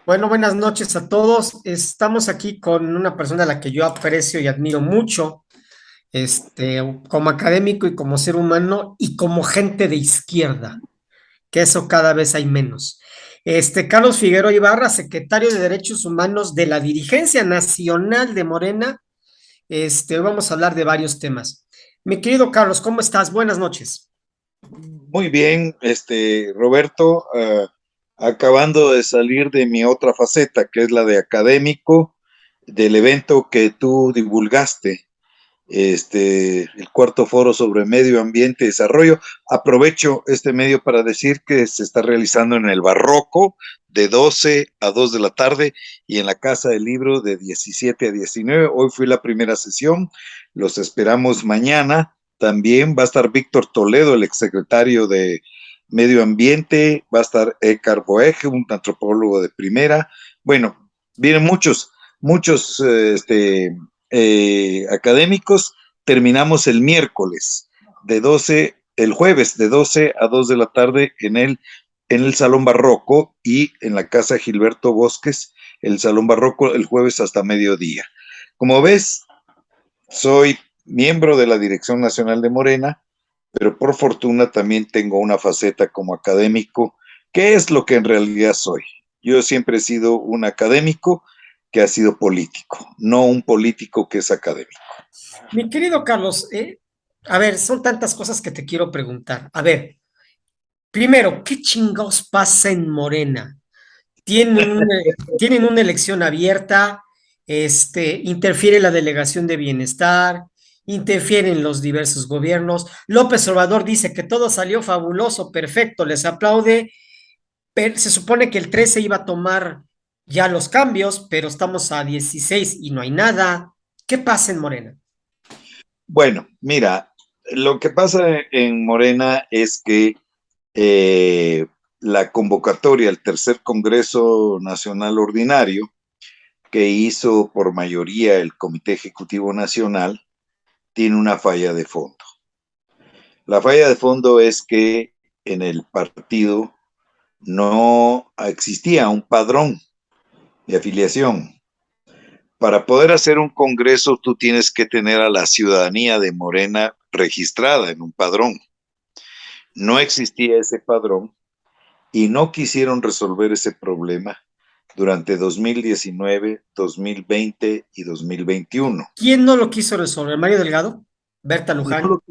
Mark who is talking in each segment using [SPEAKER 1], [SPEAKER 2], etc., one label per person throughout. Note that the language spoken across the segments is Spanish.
[SPEAKER 1] Bueno, buenas noches a todos. Estamos aquí con una persona a la que yo aprecio y admiro mucho, como académico y como ser humano y como gente de izquierda, que eso cada vez hay menos. Carlos Figueroa Ibarra, secretario de Derechos Humanos de la Dirigencia Nacional de Morena. Hoy vamos a hablar de varios temas. Mi querido Carlos, ¿cómo estás? Buenas noches.
[SPEAKER 2] Muy bien, Roberto, acabando de salir de mi otra faceta, que es la de académico, del evento que tú divulgaste, el cuarto foro sobre medio ambiente y desarrollo. Aprovecho este medio para decir que se está realizando en el Barroco de 12 a 2 de la tarde y en la Casa del Libro de 17 a 19. Hoy fui la primera sesión, los esperamos mañana. También va a estar Víctor Toledo, el exsecretario de Medio Ambiente, va a estar Ekar Boege, un antropólogo de primera. Bueno, vienen muchos académicos. Terminamos el miércoles el jueves de 12 a 2 de la tarde en el Salón Barroco y en la Casa Gilberto Bosques, el Salón Barroco el jueves hasta mediodía. Como ves, soy miembro de la Dirección Nacional de Morena, pero por fortuna también tengo una faceta como académico, que es lo que en realidad soy. Yo siempre he sido un académico que ha sido político, no un político que es académico.
[SPEAKER 1] Mi querido Carlos, a ver, son tantas cosas que te quiero preguntar. A ver, primero, ¿qué chingados pasa en Morena? Tienen una elección abierta, interfiere la delegación de bienestar, interfieren los diversos gobiernos. López Obrador dice que todo salió fabuloso, perfecto, les aplaude, pero se supone que el 13 iba a tomar ya los cambios, pero estamos a 16 y no hay nada. ¿Qué pasa en Morena?
[SPEAKER 2] Bueno, mira, lo que pasa en Morena es que la convocatoria al tercer Congreso Nacional Ordinario, que hizo por mayoría el Comité Ejecutivo Nacional, tiene una falla de fondo. La falla de fondo es que en el partido no existía un padrón de afiliación. Para poder hacer un congreso, tú tienes que tener a la ciudadanía de Morena registrada en un padrón. No existía ese padrón y no quisieron resolver ese problema durante 2019, 2020 y 2021.
[SPEAKER 1] ¿Quién no lo quiso resolver? ¿Mario Delgado? ¿Berta
[SPEAKER 2] No
[SPEAKER 1] Luján?
[SPEAKER 2] lo,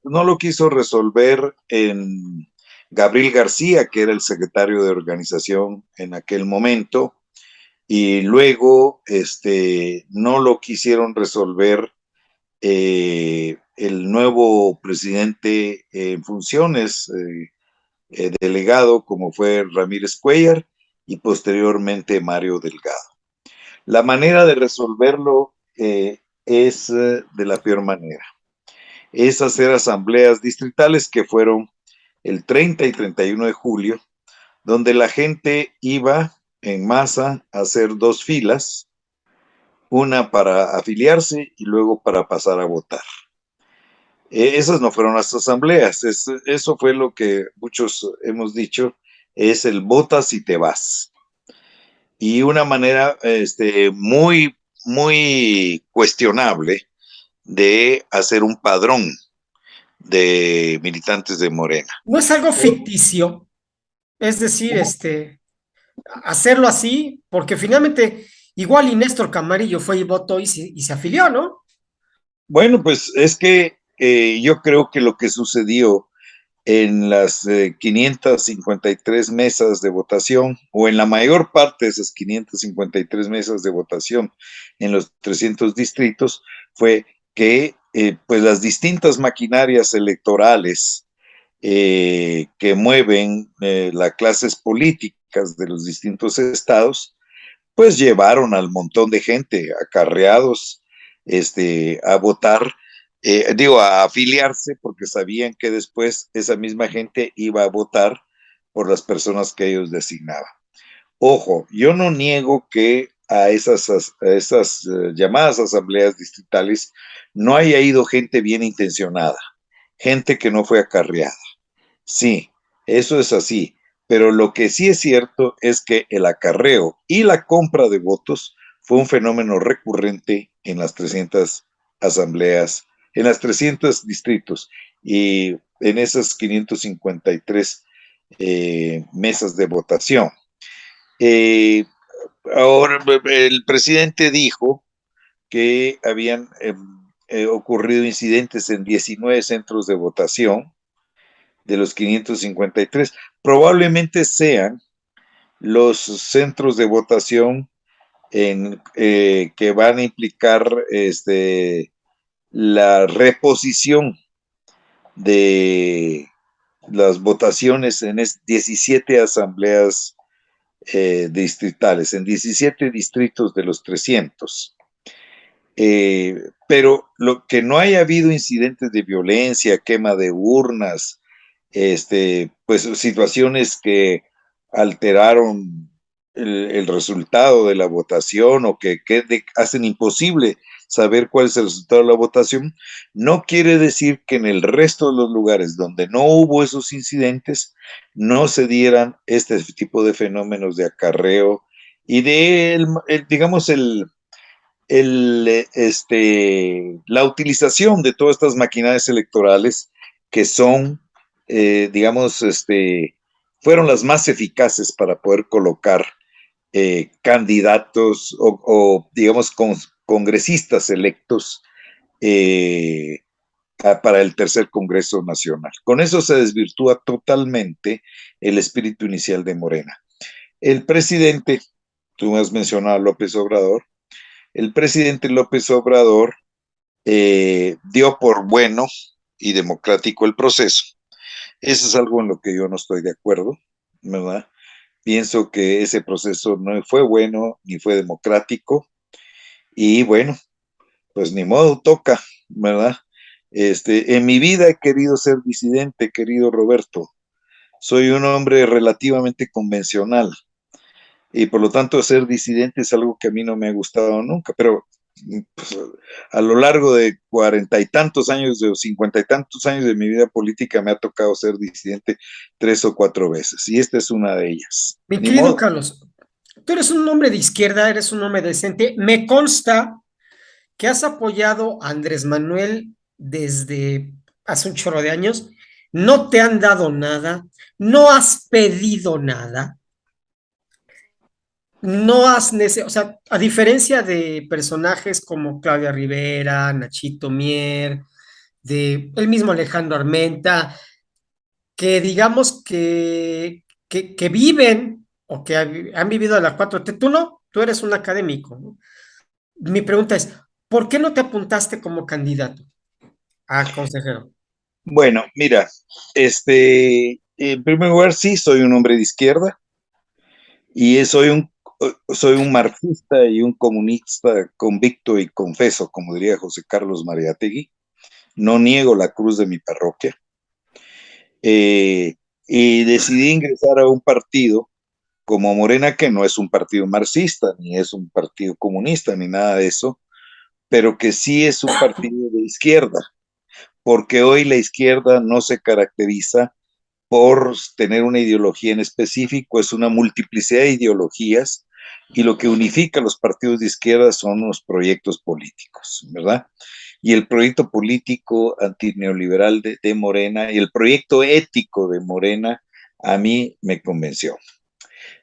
[SPEAKER 2] no lo quiso resolver en Gabriel García, que era el secretario de organización en aquel momento, y luego no lo quisieron resolver el nuevo presidente en funciones, delegado, como fue Ramírez Cuellar, y posteriormente Mario Delgado. La manera de resolverlo es de la peor manera. Es hacer asambleas distritales que fueron el 30 y 31 de julio, donde la gente iba en masa a hacer dos filas, una para afiliarse y luego para pasar a votar. Esas no fueron las asambleas, eso fue lo que muchos hemos dicho, es el votas y te vas. Y una manera muy cuestionable de hacer un padrón de militantes de Morena.
[SPEAKER 1] ¿No es algo ficticio? Es decir, hacerlo así, porque finalmente igual y Néstor Camarillo fue y votó y se afilió, ¿no?
[SPEAKER 2] Bueno, pues es que yo creo que lo que sucedió en las 553 mesas de votación, o en la mayor parte de esas 553 mesas de votación en los 300 distritos, fue que pues las distintas maquinarias electorales que mueven las clases políticas de los distintos estados, pues llevaron al montón de gente acarreados a votar, a afiliarse, porque sabían que después esa misma gente iba a votar por las personas que ellos designaban. Ojo, yo no niego que a esas llamadas asambleas distritales no haya ido gente bien intencionada, gente que no fue acarreada. Sí, eso es así, pero lo que sí es cierto es que el acarreo y la compra de votos fue un fenómeno recurrente en las 300 asambleas, en las 300 distritos y en esas 553 mesas de votación. Eh, Ahora, el presidente dijo que habían ocurrido incidentes en 19 centros de votación de los 553. Probablemente sean los centros de votación que van a implicar la reposición de las votaciones en 17 asambleas distritales, en 17 distritos de los 300. Pero lo que no haya habido incidentes de violencia, quema de urnas, pues situaciones que alteraron el resultado de la votación o que hacen imposible saber cuál es el resultado de la votación, no quiere decir que en el resto de los lugares donde no hubo esos incidentes no se dieran este tipo de fenómenos de acarreo y de, digamos, la utilización de todas estas maquinarias electorales que son, digamos, fueron las más eficaces para poder colocar candidatos o digamos, congresistas electos para el tercer Congreso Nacional. Con eso se desvirtúa totalmente el espíritu inicial de Morena. El presidente, tú has mencionado a López Obrador, el presidente López Obrador dio por bueno y democrático el proceso. Eso es algo en lo que yo no estoy de acuerdo, ¿verdad? Pienso que ese proceso no fue bueno ni fue democrático y bueno, pues ni modo, toca, ¿verdad? En mi vida he querido ser disidente, querido Roberto. Soy un hombre relativamente convencional y por lo tanto ser disidente es algo que a mí no me ha gustado nunca, pero pues, a lo largo de 40 y tantos años, de 50 y tantos años de mi vida política me ha tocado ser disidente 3 o 4 veces y esta es una de ellas.
[SPEAKER 1] Mi
[SPEAKER 2] Ni
[SPEAKER 1] querido
[SPEAKER 2] modo.
[SPEAKER 1] Carlos, tú eres un hombre de izquierda, eres un hombre decente. Me consta que has apoyado a Andrés Manuel desde hace un chorro de años. No te han dado nada, no has pedido nada, no has o sea, a diferencia de personajes como Claudia Rivera, Nachito Mier, de el mismo Alejandro Armenta, que digamos que viven o que han vivido de la 4T, tú no, tú eres un académico, ¿no? Mi pregunta es, ¿por qué no te apuntaste como candidato a consejero?
[SPEAKER 2] Bueno, mira, en primer lugar sí soy un hombre de izquierda y soy un marxista y un comunista convicto y confeso, como diría José Carlos Mariátegui. No niego la cruz de mi parroquia. Y decidí ingresar a un partido como Morena, que no es un partido marxista, ni es un partido comunista, ni nada de eso, pero que sí es un partido de izquierda, porque hoy la izquierda no se caracteriza por tener una ideología en específico, es una multiplicidad de ideologías y lo que unifica a los partidos de izquierda son los proyectos políticos, ¿verdad? Y el proyecto político antineoliberal de Morena y el proyecto ético de Morena a mí me convenció.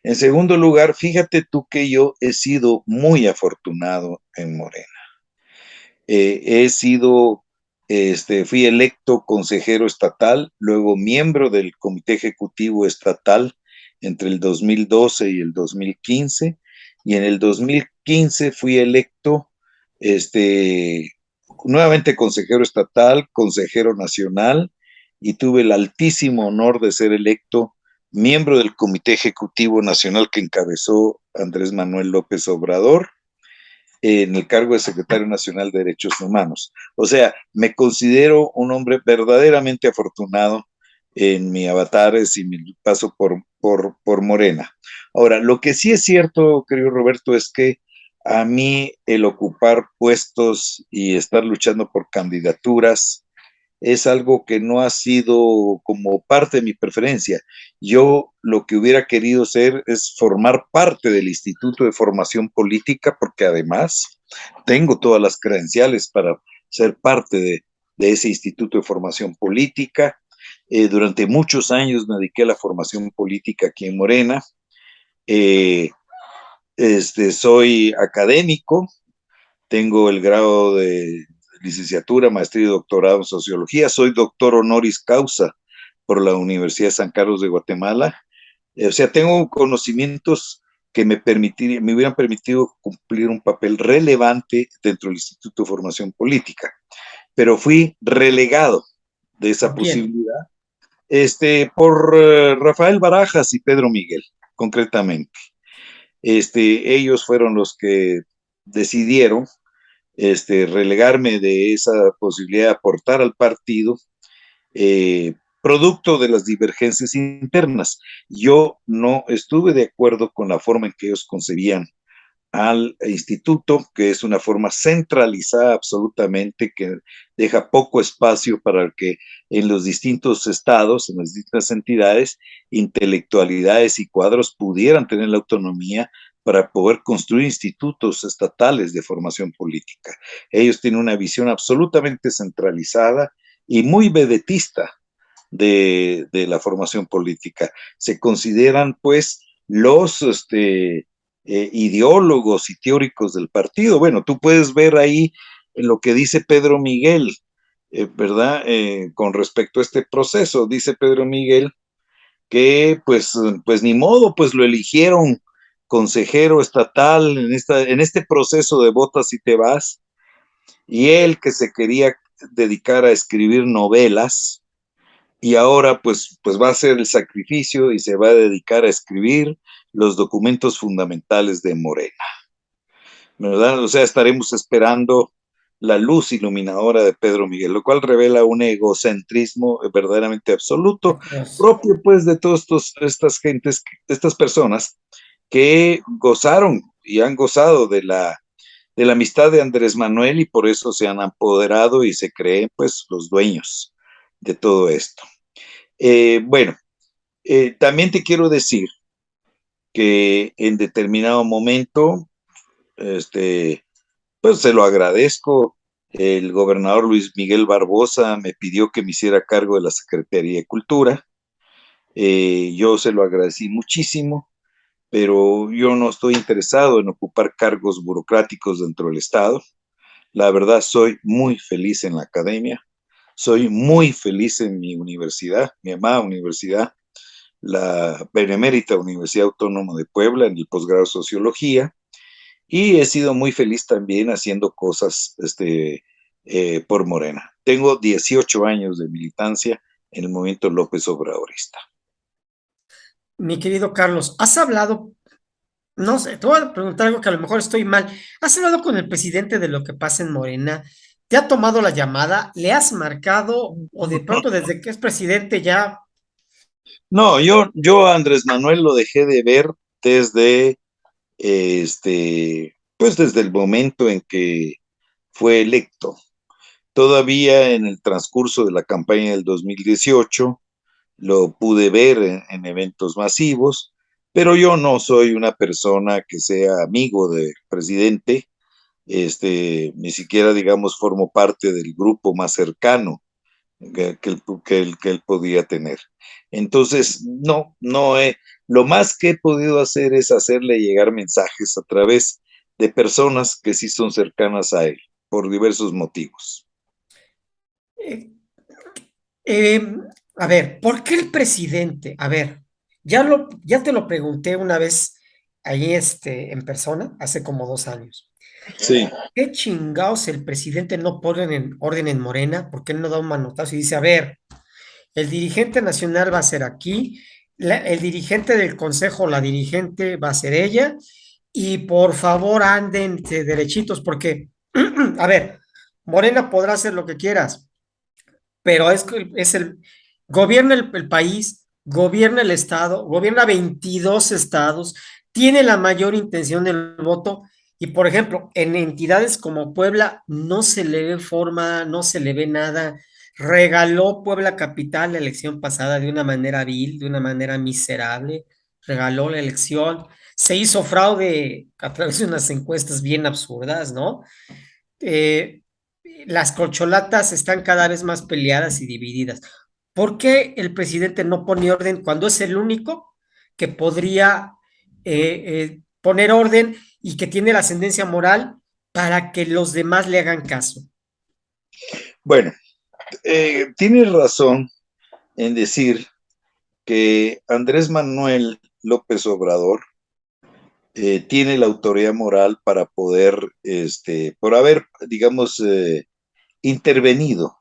[SPEAKER 2] En segundo lugar, fíjate tú que yo he sido muy afortunado en Morena. He sido, fui electo consejero estatal, luego miembro del comité ejecutivo estatal entre el 2012 y el 2015, y en el 2015 fui electo, nuevamente consejero estatal, consejero nacional, y tuve el altísimo honor de ser electo miembro del comité ejecutivo nacional que encabezó Andrés Manuel López Obrador en el cargo de secretario nacional de Derechos Humanos. O sea, me considero un hombre verdaderamente afortunado en mi avatares y mi paso por Morena. Ahora, lo que sí es cierto, querido Roberto, es que a mí el ocupar puestos y estar luchando por candidaturas es algo que no ha sido como parte de mi preferencia. Yo lo que hubiera querido ser es formar parte del Instituto de Formación Política, porque además tengo todas las credenciales para ser parte de ese Instituto de Formación Política. Durante muchos años me dediqué a la formación política aquí en Morena. Eh, Soy académico, tengo el grado de licenciatura, maestría y doctorado en sociología, soy doctor honoris causa por la Universidad de San Carlos de Guatemala. O sea, tengo conocimientos que me hubieran permitido cumplir un papel relevante dentro del Instituto de Formación Política, pero fui relegado de esa
[SPEAKER 1] ¿Por quién?
[SPEAKER 2] posibilidad por Rafael Barajas y Pedro Miguel, concretamente. Ellos fueron los que decidieron relegarme de esa posibilidad de aportar al partido, producto de las divergencias internas. Yo no estuve de acuerdo con la forma en que ellos concebían al instituto, que es una forma centralizada absolutamente, que deja poco espacio para que en los distintos estados, en las distintas entidades, intelectualidades y cuadros pudieran tener la autonomía para poder construir institutos estatales de formación política. Ellos tienen una visión absolutamente centralizada y muy vedetista de la formación política. Se consideran, pues, los ideólogos y teóricos del partido. Bueno, tú puedes ver ahí lo que dice Pedro Miguel, ¿verdad? Con respecto a este proceso, dice Pedro Miguel que pues ni modo, pues lo eligieron consejero estatal en este proceso de votas y te vas, y él que se quería dedicar a escribir novelas, y ahora pues va a hacer el sacrificio y se va a dedicar a escribir los documentos fundamentales de Morena, ¿verdad? O sea, estaremos esperando la luz iluminadora de Pedro Miguel, lo cual revela un egocentrismo verdaderamente absoluto,
[SPEAKER 1] Dios.
[SPEAKER 2] propio pues de todas estas gentes, estas personas que gozaron y han gozado de la amistad de Andrés Manuel y por eso se han apoderado y se creen pues los dueños de todo esto. Bueno, también te quiero decir que en determinado momento, este, pues se lo agradezco. El gobernador Luis Miguel Barbosa me pidió que me hiciera cargo de la Secretaría de Cultura. Yo se lo agradecí muchísimo, pero yo no estoy interesado en ocupar cargos burocráticos dentro del Estado. La verdad, soy muy feliz en la academia, soy muy feliz en mi universidad, mi amada universidad, la Benemérita Universidad Autónoma de Puebla, en el posgrado de Sociología, y he sido muy feliz también haciendo cosas por Morena. Tengo 18 años de militancia en el movimiento López Obradorista.
[SPEAKER 1] Mi querido Carlos, ¿has hablado? No sé, te voy a preguntar algo que a lo mejor estoy mal. ¿Has hablado con el presidente de lo que pasa en Morena? ¿Te ha tomado la llamada? ¿Le has marcado? ¿O de pronto desde que es presidente ya?
[SPEAKER 2] No, yo a Andrés Manuel lo dejé de ver desde, pues desde el momento en que fue electo. Todavía en el transcurso de la campaña del 2018 lo pude ver en eventos masivos, pero yo no soy una persona que sea amigo del presidente, ni siquiera, digamos, formo parte del grupo más cercano que él podía tener. Entonces, lo más que he podido hacer es hacerle llegar mensajes a través de personas que sí son cercanas a él, por diversos motivos.
[SPEAKER 1] Eh, eh, a ver, ¿por qué el presidente? A ver, ya te lo pregunté una vez ahí en persona, hace como 2 años.
[SPEAKER 2] Sí,
[SPEAKER 1] ¿Qué chingados el presidente no pone en orden en Morena? ¿Por qué no da un manotazo y dice, a ver, el dirigente nacional va a ser aquí, el dirigente del consejo, la dirigente va a ser ella, y por favor anden derechitos, porque, a ver, Morena podrá hacer lo que quieras, pero gobierna el país, gobierna el estado, gobierna 22 estados, tiene la mayor intención del voto, y por ejemplo, en entidades como Puebla no se le ve forma, no se le ve nada. regaló Puebla Capital la elección pasada de una manera vil, de una manera miserable, regaló la elección, se hizo fraude a través de unas encuestas bien absurdas, ¿no? Eh, las corcholatas están cada vez más peleadas y divididas. ¿Por qué el presidente no pone orden cuando es el único que podría poner orden y que tiene la ascendencia moral para que los demás le hagan caso?
[SPEAKER 2] Bueno, tienes razón en decir que Andrés Manuel López Obrador tiene la autoridad moral para poder, por haber, digamos, intervenido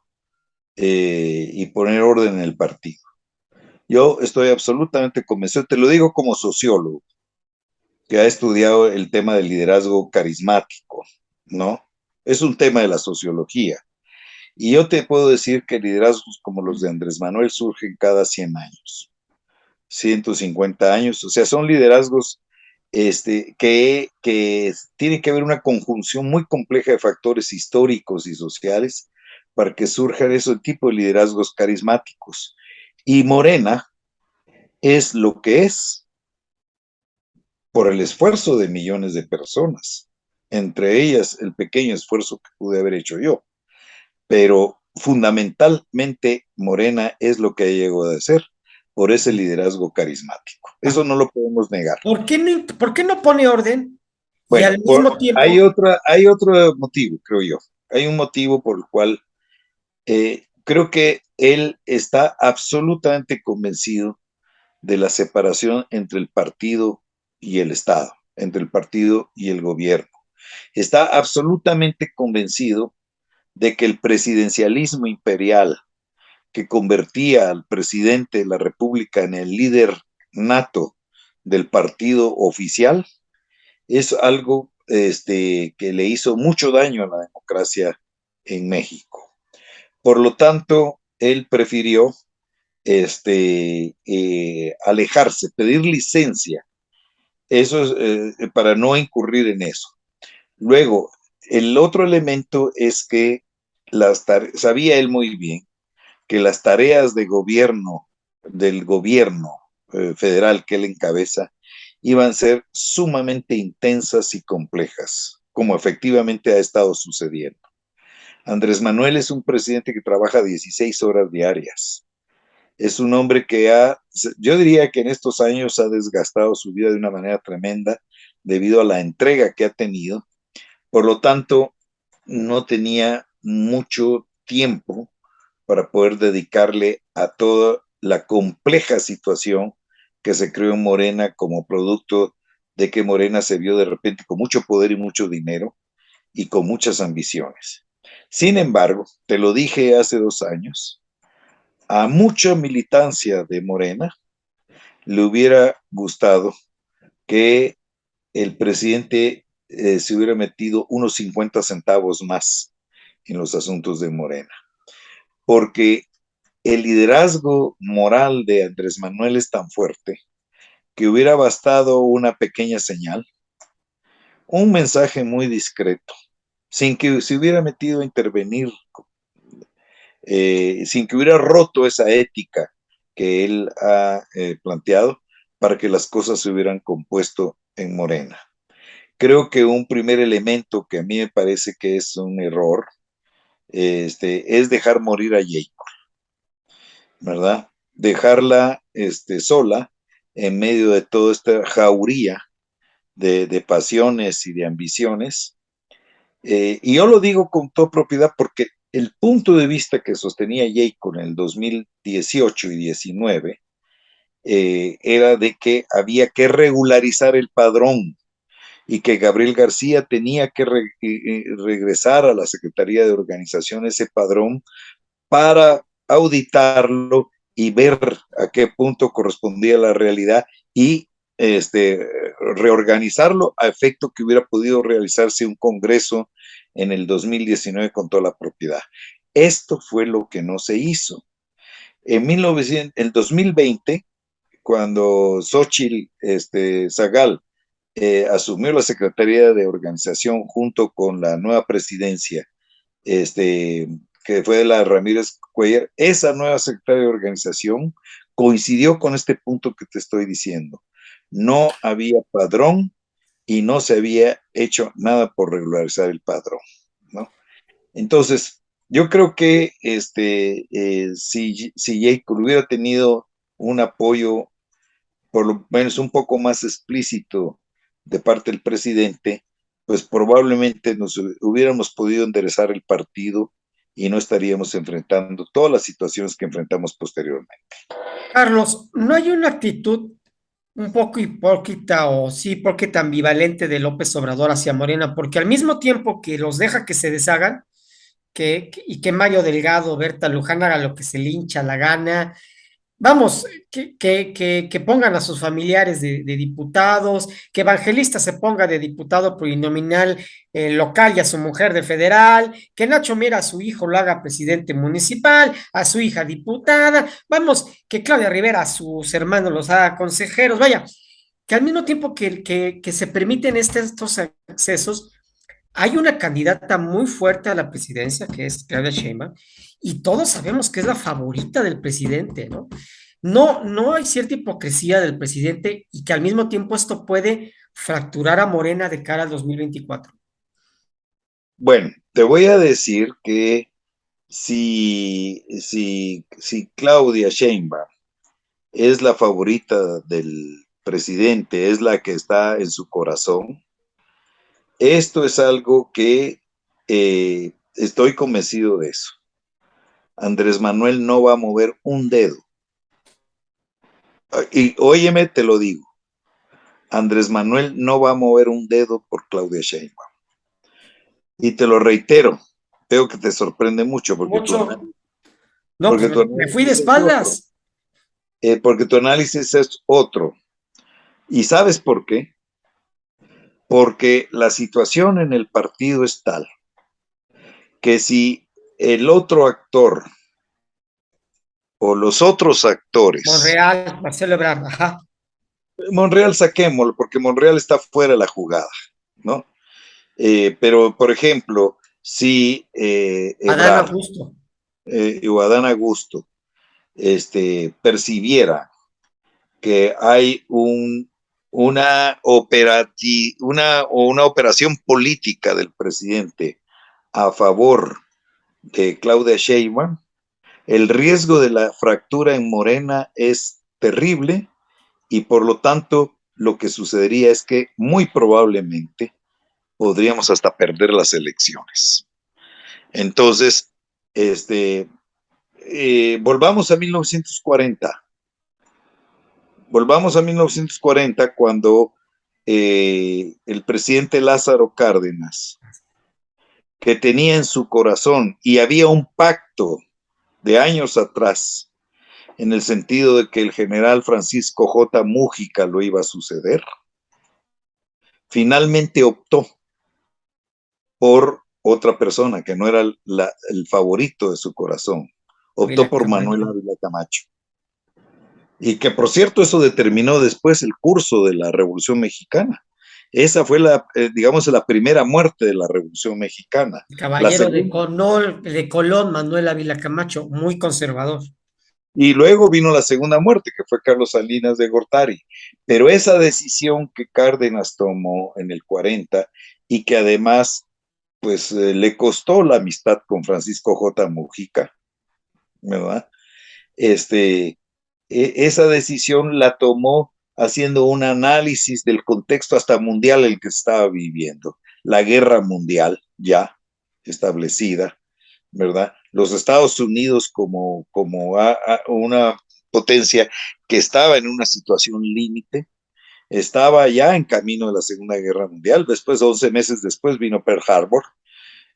[SPEAKER 2] y poner orden en el partido. Yo estoy absolutamente convencido, te lo digo como sociólogo, que ha estudiado el tema del liderazgo carismático, ¿no? Es un tema de la sociología. Y yo te puedo decir que liderazgos como los de Andrés Manuel surgen cada 100 años, 150 años, o sea, son liderazgos que tiene que haber una conjunción muy compleja de factores históricos y sociales para que surjan ese tipo de liderazgos carismáticos. Y Morena es lo que es por el esfuerzo de millones de personas, entre ellas el pequeño esfuerzo que pude haber hecho yo, pero fundamentalmente Morena es lo que ha llegado a ser por ese liderazgo carismático. Eso no lo podemos negar.
[SPEAKER 1] ¿Por qué no pone orden? Y
[SPEAKER 2] Bueno,
[SPEAKER 1] al mismo tiempo,
[SPEAKER 2] hay otro motivo, creo yo. Hay un motivo por el cual creo que él está absolutamente convencido de la separación entre el partido y el Estado, entre el partido y el gobierno. Está absolutamente convencido de que el presidencialismo imperial que convertía al presidente de la República en el líder nato del partido oficial es algo que le hizo mucho daño a la democracia en México. Por lo tanto, él prefirió alejarse, pedir licencia, eso es para no incurrir en eso. Luego, el otro elemento es que sabía él muy bien que las tareas de gobierno del gobierno federal que él encabeza iban a ser sumamente intensas y complejas, como efectivamente ha estado sucediendo. Andrés Manuel es un presidente que trabaja 16 horas diarias. Es un hombre que yo diría que en estos años ha desgastado su vida de una manera tremenda debido a la entrega que ha tenido. Por lo tanto, no tenía mucho tiempo para poder dedicarle a toda la compleja situación que se creó en Morena como producto de que Morena se vio de repente con mucho poder y mucho dinero y con muchas ambiciones. Sin embargo, te lo dije hace 2 años, a mucha militancia de Morena le hubiera gustado que el presidente se hubiera metido unos 50 centavos más en los asuntos de Morena, porque el liderazgo moral de Andrés Manuel es tan fuerte que hubiera bastado una pequeña señal, un mensaje muy discreto, sin que se hubiera metido a intervenir, sin que hubiera roto esa ética que él ha planteado para que las cosas se hubieran compuesto en Morena. Creo que un primer elemento que a mí me parece que es un error es dejar morir a Jacob, ¿verdad? Dejarla sola en medio de toda esta jauría de pasiones y de ambiciones. Y yo lo digo con toda propiedad porque el punto de vista que sostenía Jacob en el 2018 y 19 era de que había que regularizar el padrón y que Gabriel García tenía que regresar a la Secretaría de Organización ese padrón para auditarlo y ver a qué punto correspondía la realidad y reorganizarlo a efecto que hubiera podido realizarse un congreso en el 2019 con toda la propiedad. Esto fue lo que no se hizo. En 2020, cuando Xochitl Zagal asumió la Secretaría de Organización junto con la nueva presidencia, que fue de la Ramírez Cuellar, esa nueva secretaria de organización coincidió con este punto que te estoy diciendo. No había padrón y no se había hecho nada por regularizar el padrón, ¿no? Entonces, yo creo que si Jacob hubiera tenido un apoyo por lo menos un poco más explícito de parte del presidente, pues probablemente nos hubiéramos podido enderezar el partido y no estaríamos enfrentando todas las situaciones que enfrentamos posteriormente.
[SPEAKER 1] Carlos, ¿no hay una actitud un poco hipócrita o sí, porque tan ambivalente de López Obrador hacia Morena? Porque al mismo tiempo que los deja que se deshagan, y que Mario Delgado, Berta Luján haga lo que se le hincha la gana, vamos, que pongan a sus familiares de diputados, que Evangelista se ponga de diputado plurinominal local y a su mujer de federal, que Nacho Miera a su hijo lo haga presidente municipal, a su hija diputada, vamos, que Claudia Rivera a sus hermanos los haga consejeros, vaya, que al mismo tiempo que se permiten estos accesos, hay una candidata muy fuerte a la presidencia, que es Claudia Sheinbaum, y todos sabemos que es la favorita del presidente, ¿no? No hay cierta hipocresía del presidente y que al mismo tiempo esto puede fracturar a Morena de cara al 2024.
[SPEAKER 2] Bueno, te voy a decir que si Claudia Sheinbaum es la favorita del presidente, es la que está en su corazón, esto es algo que estoy convencido de eso. Andrés Manuel no va a mover un dedo. Y óyeme, te lo digo, Andrés Manuel no va a mover un dedo por Claudia Sheinbaum. Y te lo reitero, veo que te sorprende mucho
[SPEAKER 1] Mucho. No, pues
[SPEAKER 2] porque tu
[SPEAKER 1] me fui de
[SPEAKER 2] análisis es otro.
[SPEAKER 1] espaldas.
[SPEAKER 2] Porque tu análisis es otro. ¿Y sabes por qué? Porque la situación en el partido es tal que si el otro actor o los otros actores,
[SPEAKER 1] Monreal, Marcelo Ebrard, ajá.
[SPEAKER 2] Monreal saquémoslo porque Monreal está fuera de la jugada, ¿no? Pero, por ejemplo, si
[SPEAKER 1] Adán
[SPEAKER 2] Ebrard
[SPEAKER 1] Augusto.
[SPEAKER 2] o Adán Augusto percibiera que hay una operación política del presidente a favor de Claudia Sheinbaum, el riesgo de la fractura en Morena es terrible y por lo tanto lo que sucedería es que muy probablemente podríamos hasta perder las elecciones. Entonces, volvamos a 1940. Volvamos a 1940 cuando el presidente Lázaro Cárdenas, que tenía en su corazón y había un pacto de años atrás, en el sentido de que el general Francisco J. Mújica lo iba a suceder, finalmente optó por otra persona que no era el favorito de su corazón. Optó
[SPEAKER 1] Ávila
[SPEAKER 2] por Manuel
[SPEAKER 1] Camacho.
[SPEAKER 2] Ávila Camacho. Y que, por cierto, eso determinó después el curso de la Revolución Mexicana. Esa fue digamos, la primera muerte de la Revolución Mexicana.
[SPEAKER 1] El
[SPEAKER 2] La
[SPEAKER 1] caballero
[SPEAKER 2] segunda,
[SPEAKER 1] de Colón, Manuel Ávila Camacho, muy conservador.
[SPEAKER 2] y luego vino la segunda muerte, que fue Carlos Salinas de Gortari. Pero esa decisión que Cárdenas tomó en el 40 y que además pues le costó la amistad con Francisco J. Mujica, ¿verdad? Esa decisión la tomó haciendo un análisis del contexto hasta mundial el que estaba viviendo. La guerra mundial ya establecida, ¿verdad? Los Estados Unidos como una potencia que estaba en una situación límite, estaba ya en camino de la Segunda Guerra Mundial. Después, 11 meses después, vino Pearl Harbor,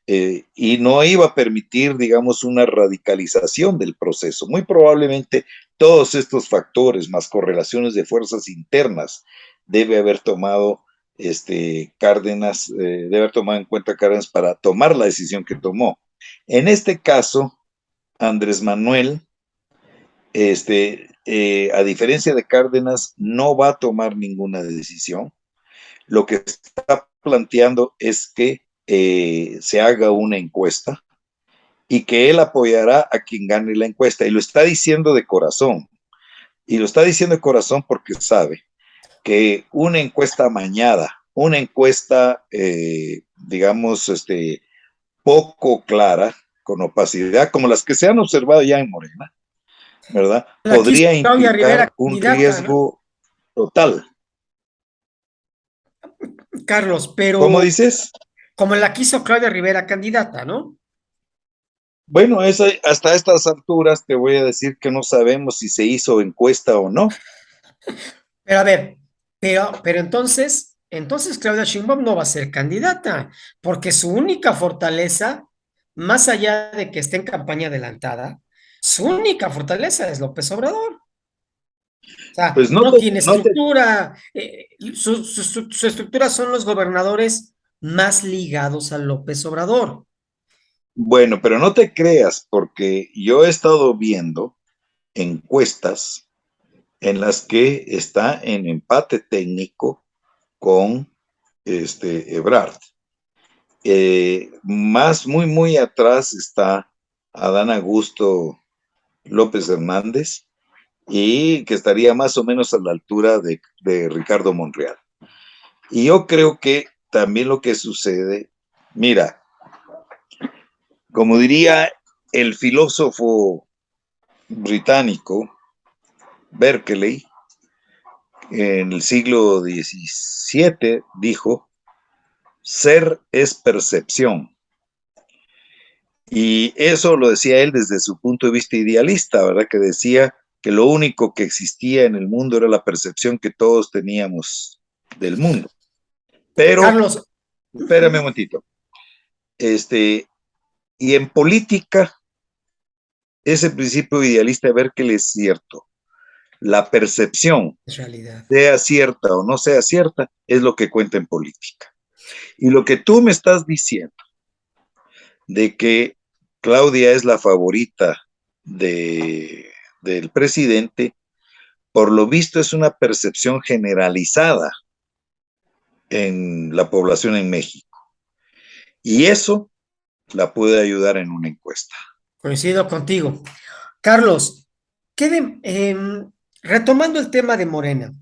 [SPEAKER 2] y no iba a permitir, digamos, una radicalización del proceso. Muy probablemente todos estos factores, más correlaciones de fuerzas internas, debe haber tomado Cárdenas, debe haber tomado en cuenta Cárdenas para tomar la decisión que tomó. En este caso, Andrés Manuel, a diferencia de Cárdenas, no va a tomar ninguna decisión. Lo que está planteando es que se haga una encuesta y que él apoyará a quien gane la encuesta. Y lo está diciendo de corazón. Y lo está diciendo de corazón porque sabe que una encuesta amañada, una encuesta, digamos, poco clara, con opacidad, como las que se han observado ya en Morena, ¿verdad?
[SPEAKER 1] La quiso
[SPEAKER 2] Podría
[SPEAKER 1] Claudia Rivera
[SPEAKER 2] implicar un
[SPEAKER 1] candidata, ¿no?
[SPEAKER 2] riesgo total.
[SPEAKER 1] Carlos,
[SPEAKER 2] ¿Cómo
[SPEAKER 1] pero
[SPEAKER 2] dices?
[SPEAKER 1] como la quiso Claudia Rivera candidata, ¿no?
[SPEAKER 2] Bueno, hasta estas alturas te voy a decir que no sabemos si se hizo encuesta o no.
[SPEAKER 1] Pero a ver, pero entonces Claudia Sheinbaum no va a ser candidata, porque su única fortaleza, más allá de que esté en campaña adelantada, su única fortaleza es López Obrador. O sea,
[SPEAKER 2] Pues
[SPEAKER 1] no tiene
[SPEAKER 2] no te,
[SPEAKER 1] estructura. Su estructura son los gobernadores más ligados a López Obrador.
[SPEAKER 2] bueno, pero no te creas, porque yo he estado viendo encuestas en las que está en empate técnico con Ebrard. Muy atrás está Adán Augusto López Hernández y que estaría más o menos a la altura de Ricardo Monreal. Y yo creo que también lo que sucede, mira, como diría el filósofo británico Berkeley, en el siglo XVII dijo, ser es percepción. Y eso lo decía él desde su punto de vista idealista, ¿verdad? Que decía que lo único que existía en el mundo era la percepción que todos teníamos del mundo. Pero,
[SPEAKER 1] Carlos,
[SPEAKER 2] espérame un momentito, y en política, ese principio idealista de ver que le es cierto. La percepción,
[SPEAKER 1] es realidad.
[SPEAKER 2] sea cierta o no sea cierta, es lo que cuenta en política. Y lo que tú me estás diciendo de que Claudia es la favorita del presidente, por lo visto es una percepción generalizada en la población en México. Y eso la puede ayudar en una encuesta.
[SPEAKER 1] Coincido contigo. Carlos, retomando el tema de Morena,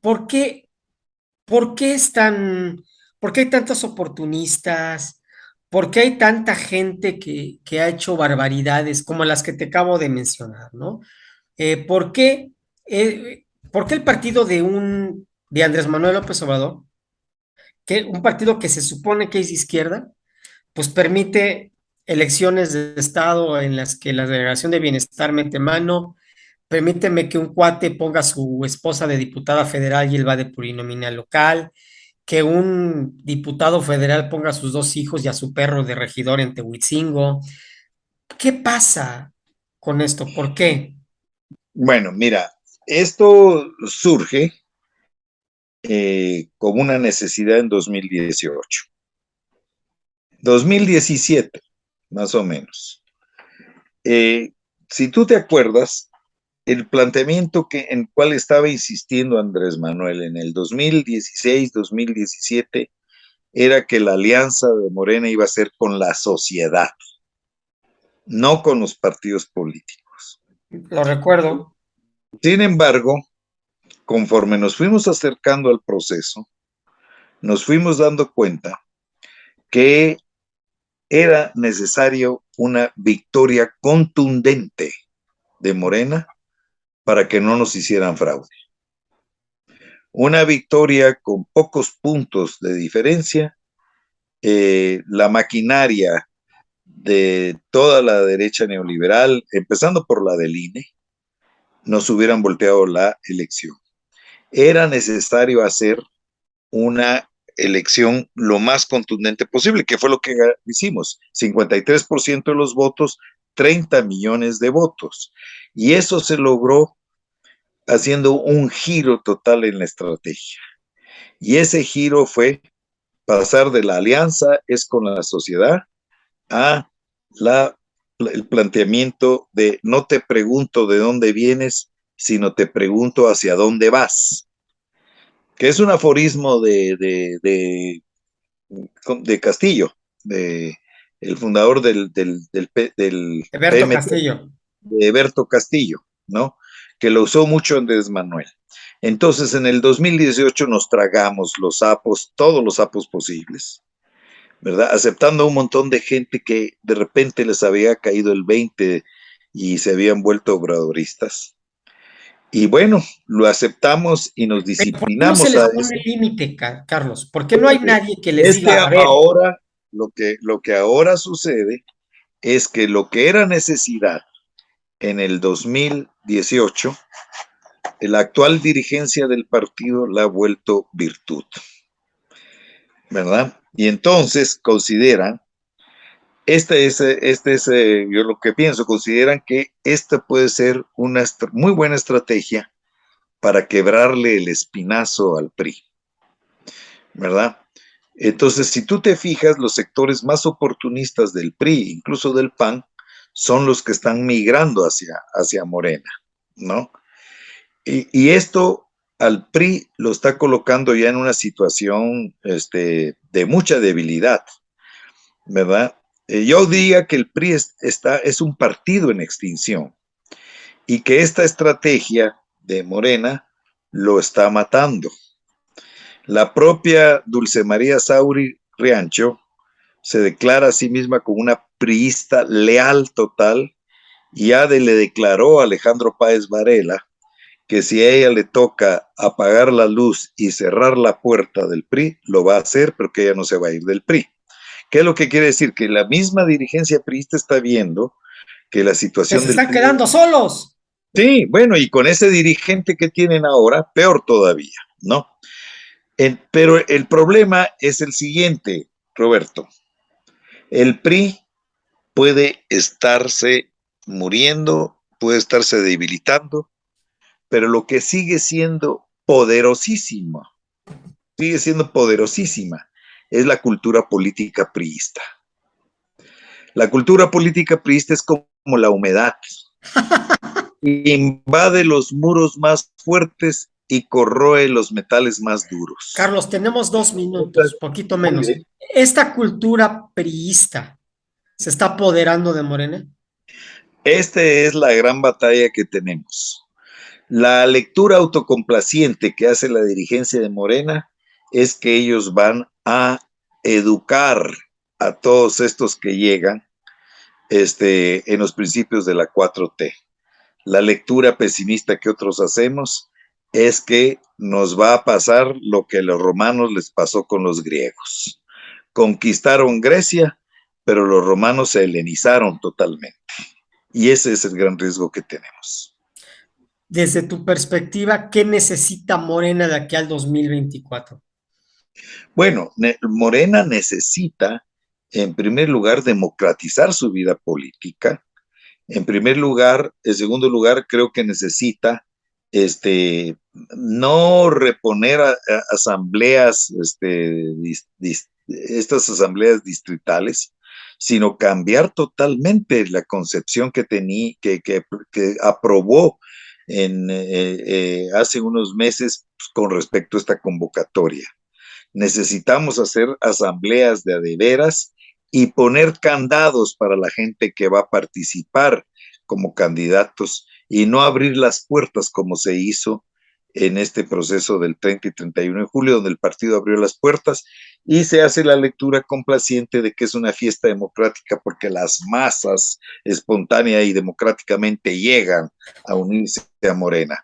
[SPEAKER 1] ¿por qué, por qué es tan, por qué hay tantos oportunistas? ¿Por qué hay tanta gente que ha hecho barbaridades como las que te acabo de mencionar, ¿no? ¿Por qué, por qué el partido de Andrés Manuel López Obrador, que un partido que se supone que es de izquierda, pues permite elecciones de Estado en las que la Delegación de Bienestar mete mano? Permíteme que un cuate ponga a su esposa de diputada federal y él va de plurinominal local, que un diputado federal ponga a sus dos hijos y a su perro de regidor en Tehuitzingo. ¿Qué pasa con esto? ¿Por qué?
[SPEAKER 2] Bueno, mira, esto surge como una necesidad en 2018. 2017, más o menos. Eh, si tú te acuerdas, el planteamiento en cual estaba insistiendo Andrés Manuel en el 2016, 2017, era que la alianza de Morena iba a ser con la sociedad, no con los partidos políticos.
[SPEAKER 1] Lo recuerdo.
[SPEAKER 2] Sin embargo, conforme nos fuimos acercando al proceso, nos fuimos dando cuenta que era necesario una victoria contundente de Morena para que no nos hicieran fraude. Una victoria con pocos puntos de diferencia, la maquinaria de toda la derecha neoliberal, empezando por la del INE, nos hubieran volteado la elección. Era necesario hacer una elección lo más contundente posible, que fue lo que hicimos. 53% de los votos, 30 millones de votos. Y eso se logró haciendo un giro total en la estrategia. Y ese giro fue pasar de la alianza es con la sociedad a el planteamiento de no te pregunto de dónde vienes, sino te pregunto hacia dónde vas, que es un aforismo de Castillo, de el fundador del
[SPEAKER 1] Eberto
[SPEAKER 2] PMT,
[SPEAKER 1] Castillo.
[SPEAKER 2] de Eberto Castillo, ¿no? Que lo usó mucho Andrés Manuel. Entonces, en el 2018 nos tragamos los sapos, todos los sapos posibles, ¿verdad? Aceptando a un montón de gente que de repente les había caído el 20 y se habían vuelto obradoristas. Y bueno, lo aceptamos y nos
[SPEAKER 1] Pero ¿por qué no se
[SPEAKER 2] disciplinamos
[SPEAKER 1] les
[SPEAKER 2] a
[SPEAKER 1] pone
[SPEAKER 2] eso.
[SPEAKER 1] límite, Carlos? ¿Por qué no hay nadie que les
[SPEAKER 2] Es que
[SPEAKER 1] diga, a ver,
[SPEAKER 2] ahora, lo que ahora sucede es que lo que era necesidad en el 2018, la actual dirigencia del partido la ha vuelto virtud, ¿verdad? Y entonces consideran, yo lo que pienso, consideran que esta puede ser una muy buena estrategia para quebrarle el espinazo al PRI, ¿verdad? Entonces, si tú te fijas, los sectores más oportunistas del PRI, incluso del PAN, son los que están migrando hacia Morena, ¿no? Y esto al PRI lo está colocando ya en una situación de mucha debilidad, ¿verdad? Yo diría que el PRI es un partido en extinción y que esta estrategia de Morena lo está matando. La propia Dulce María Sauri Riancho se declara a sí misma como una priista leal total y ya le declaró a Alejandro Páez Varela que si a ella le toca apagar la luz y cerrar la puerta del PRI, lo va a hacer, pero que ella no se va a ir del PRI. ¿Qué es lo que quiere decir? Que la misma dirigencia priista está viendo que la
[SPEAKER 1] que
[SPEAKER 2] situación
[SPEAKER 1] se
[SPEAKER 2] del
[SPEAKER 1] están
[SPEAKER 2] PRI...
[SPEAKER 1] quedando solos?
[SPEAKER 2] Sí, bueno, y con ese dirigente que tienen ahora, peor todavía, ¿no? Pero el problema es el siguiente, Roberto. El PRI puede estarse muriendo, puede estarse debilitando, pero lo que sigue siendo poderosísima, es la cultura política priista. La cultura política priista es como la humedad, invade los muros más fuertes y corroe los metales más duros.
[SPEAKER 1] Carlos, tenemos 2 minutos, poquito
[SPEAKER 2] Muy
[SPEAKER 1] menos.
[SPEAKER 2] bien.
[SPEAKER 1] ¿Esta cultura priista se está apoderando de Morena?
[SPEAKER 2] Esta es la gran batalla que tenemos. La lectura autocomplaciente que hace la dirigencia de Morena es que ellos van a educar a todos estos que llegan en los principios de la 4T. La lectura pesimista que otros hacemos es que nos va a pasar lo que a los romanos les pasó con los griegos. Conquistaron Grecia, pero los romanos se helenizaron totalmente. Y ese es el gran riesgo que tenemos.
[SPEAKER 1] Desde tu perspectiva, ¿qué necesita Morena de aquí al 2024?
[SPEAKER 2] Bueno, Morena necesita, en primer lugar, democratizar su vida política. En primer lugar, en segundo lugar, creo que necesita no reponer asambleas, estas asambleas distritales, sino cambiar totalmente la concepción que aprobó hace unos meses pues, con respecto a esta convocatoria. Necesitamos hacer asambleas de adeveras y poner candados para la gente que va a participar como candidatos y no abrir las puertas como se hizo en este proceso del 30 y 31 de julio, donde el partido abrió las puertas y se hace la lectura complaciente de que es una fiesta democrática porque las masas espontánea y democráticamente llegan a unirse a Morena.